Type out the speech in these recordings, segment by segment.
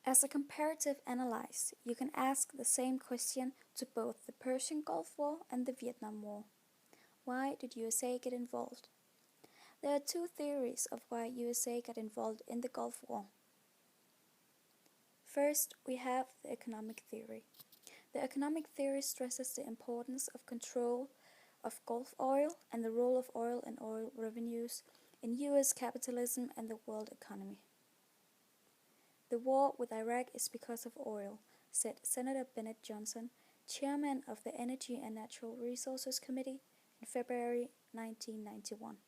As a comparative analysis, you can ask the same question to both the Persian Gulf War and the Vietnam War. Why did USA get involved? There are two theories of why USA got involved in the Gulf War. First, we have the economic theory. The economic theory stresses the importance of control of Gulf oil and the role of oil and oil revenues in US capitalism and the world economy. The war with Iraq is because of oil, said Senator Bennett Johnson, chairman of the Energy and Natural Resources Committee, in February 1991.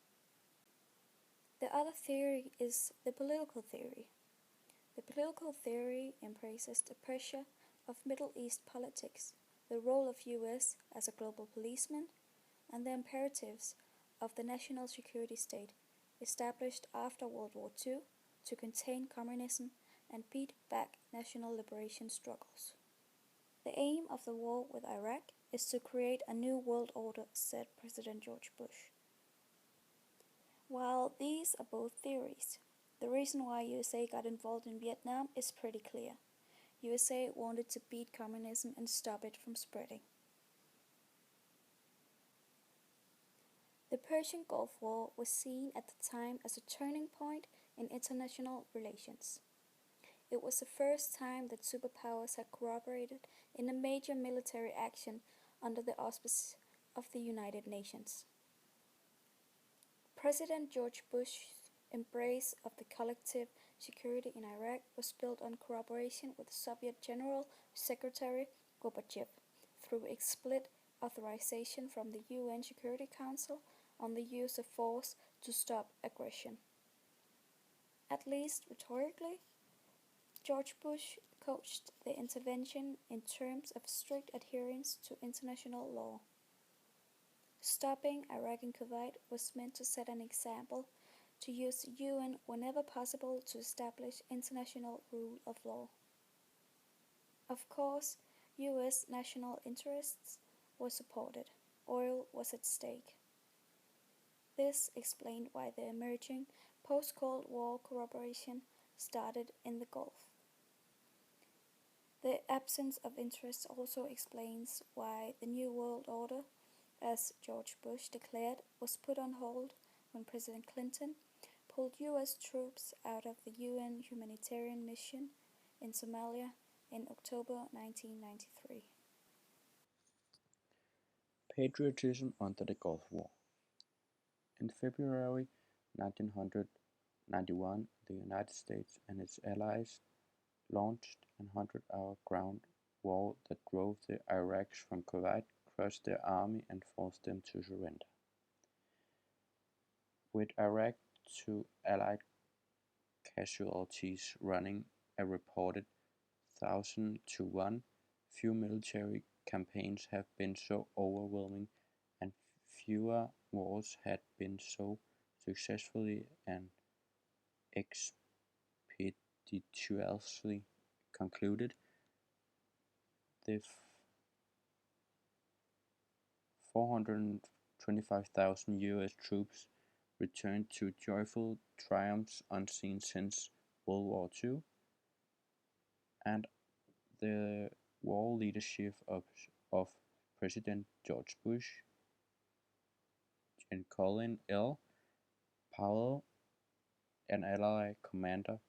The other theory is the political theory. The political theory embraces the pressure of Middle East politics, the role of US as a global policeman, and the imperatives of the national security state established after World War II to contain communism and beat back national liberation struggles. The aim of the war with Iraq is to create a new world order, said President George Bush. While these are both theories, the reason why USA got involved in Vietnam is pretty clear. USA wanted to beat communism and stop it from spreading. The Persian Gulf War was seen at the time as a turning point in international relations. It was the first time that superpowers had cooperated in a major military action under the auspices of the United Nations. President George Bush's embrace of the collective security in Iraq was built on cooperation with Soviet General Secretary Gorbachev through explicit authorization from the UN Security Council on the use of force to stop aggression. At least rhetorically, George Bush couched the intervention in terms of strict adherence to international law. Stopping Iraq and Kuwait was meant to set an example, to use the UN whenever possible to establish international rule of law. Of course, US national interests were supported. Oil was at stake. This explained why the emerging post-Cold War cooperation started in the Gulf. The absence of interest also explains why the New World Order, as George Bush declared, was put on hold when President Clinton pulled US troops out of the UN humanitarian mission in Somalia in October 1993. Patriotism under the Gulf War. In February 1991, the United States and its allies launched a 100-hour ground war that drove the Iraqis from Kuwait, crushed their army, and forced them to surrender. With Iraq to Allied casualties running a reported 1,000 to 1, few military campaigns have been so overwhelming, and fewer wars had been so successfully and expeditiously concluded. The 425,000 US troops returned to joyful triumphs unseen since World War II, and the war leadership of President George Bush and Colin L. Powell and Allied Commander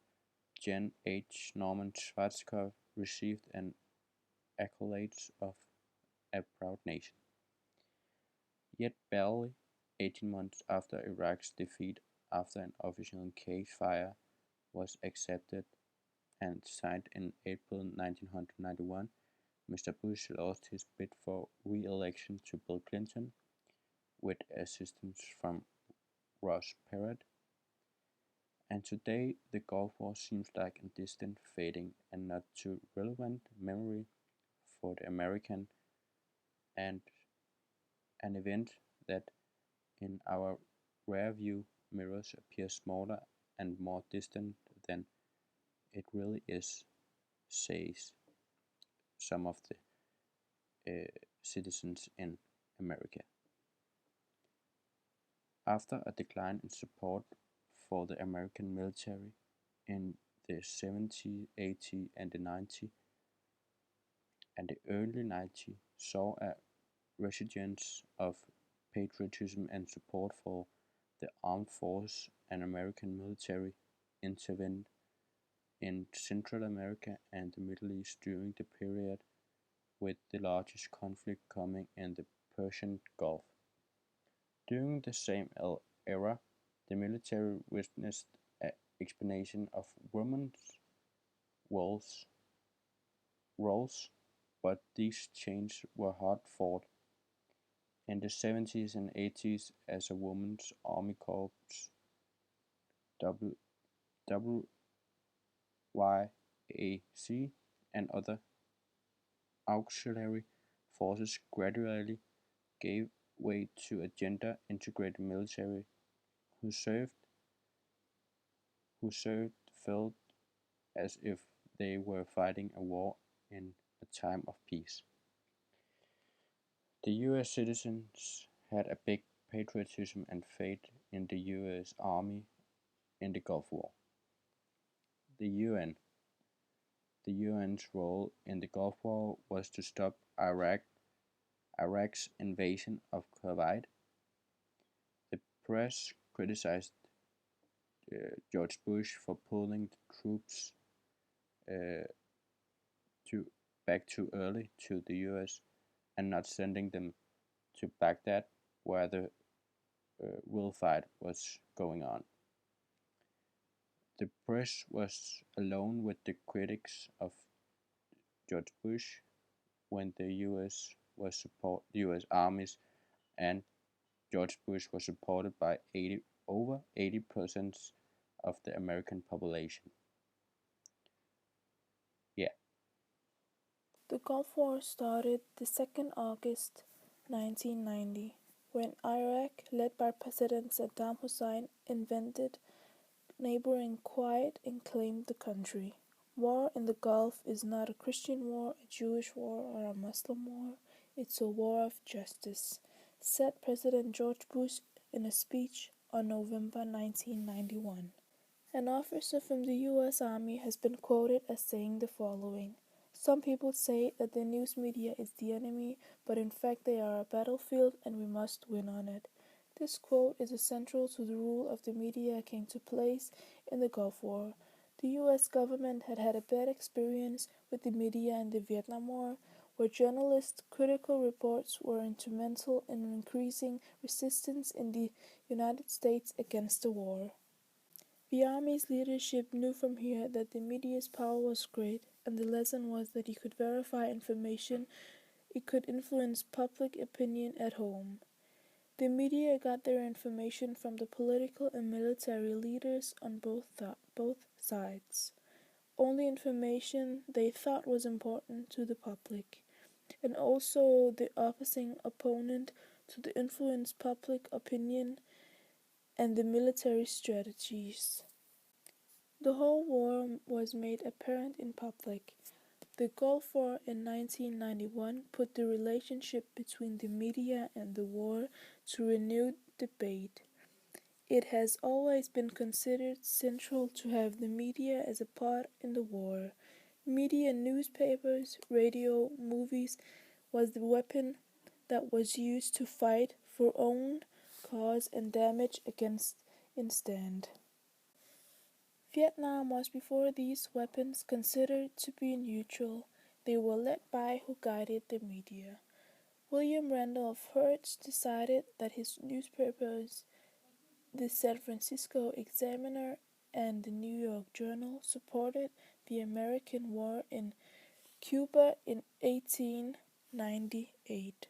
Gen. H. Norman Schwarzkopf received an accolades of a proud nation. Yet barely 18 months after Iraq's defeat, after an official ceasefire was accepted and signed in April 1991, Mr. Bush lost his bid for re-election to Bill Clinton, with assistance from Ross Perot. And today, the Gulf War seems like a distant, fading, and not too relevant memory for the American, and an event that, in our rear view mirrors, appears smaller and more distant than it really is, says some of the citizens in America. After a decline in support for the American military in the 70s, 80s, and the 90s, and the early 90s saw a resurgence of patriotism and support for the armed force and American military intervened in Central America and the Middle East during the period, with the largest conflict coming in the Persian Gulf. During the same era, the military witnessed an expansion of women's roles, but these changes were hard fought. In the 70s and 80s, as a women's army corps, WYAC, and other auxiliary forces gradually gave way to a gender-integrated military who served felt as if they were fighting a war in a time of peace. The US citizens had a big patriotism and faith in the US Army in the Gulf War. The UN The UN's role in the Gulf War was to stop Iraq's invasion of Kuwait. The press criticized George Bush for pulling the troops uh, to back too early to the US and not sending them to Baghdad, where the real fight was going on. The press was alone with the critics of George Bush when the US armies and George Bush was supported by over 80% of the American population. Yeah. The Gulf War started the 2nd August 1990 when Iraq, led by President Saddam Hussein, invaded neighboring Kuwait and claimed the country. War in the Gulf is not a Christian war, a Jewish war, or a Muslim war. It's a war of justice, said President George Bush in a speech on November 1991. An officer from the US Army has been quoted as saying the following: "Some people say that the news media is the enemy, but in fact they are a battlefield and we must win on it." This quote is essential to the role of the media came to place in the Gulf War. The US government had had a bad experience with the media in the Vietnam War, where journalists' critical reports were instrumental in increasing resistance in the United States against the war. The Army's leadership knew from here that the media's power was great, and the lesson was that it could verify information, it could influence public opinion at home. The media got their information from the political and military leaders on both sides. Only information they thought was important to the public, and also the opposing opponent to influence public opinion and the military strategies. The whole war was made apparent in public. The Gulf War in 1991 put the relationship between the media and the war to renewed debate. It has always been considered central to have the media as a part in the war. Media, newspapers, radio, movies was the weapon that was used to fight for own cause and damage against instead. Vietnam was before these weapons considered to be neutral. They were led by who guided the media. William Randolph Hearst decided that his newspapers, the San Francisco Examiner and the New York Journal, supported the American war in Cuba in 1898.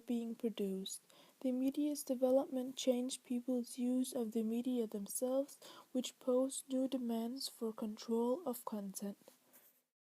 Being produced. The media's development changed people's use of the media themselves, which posed new demands for control of content.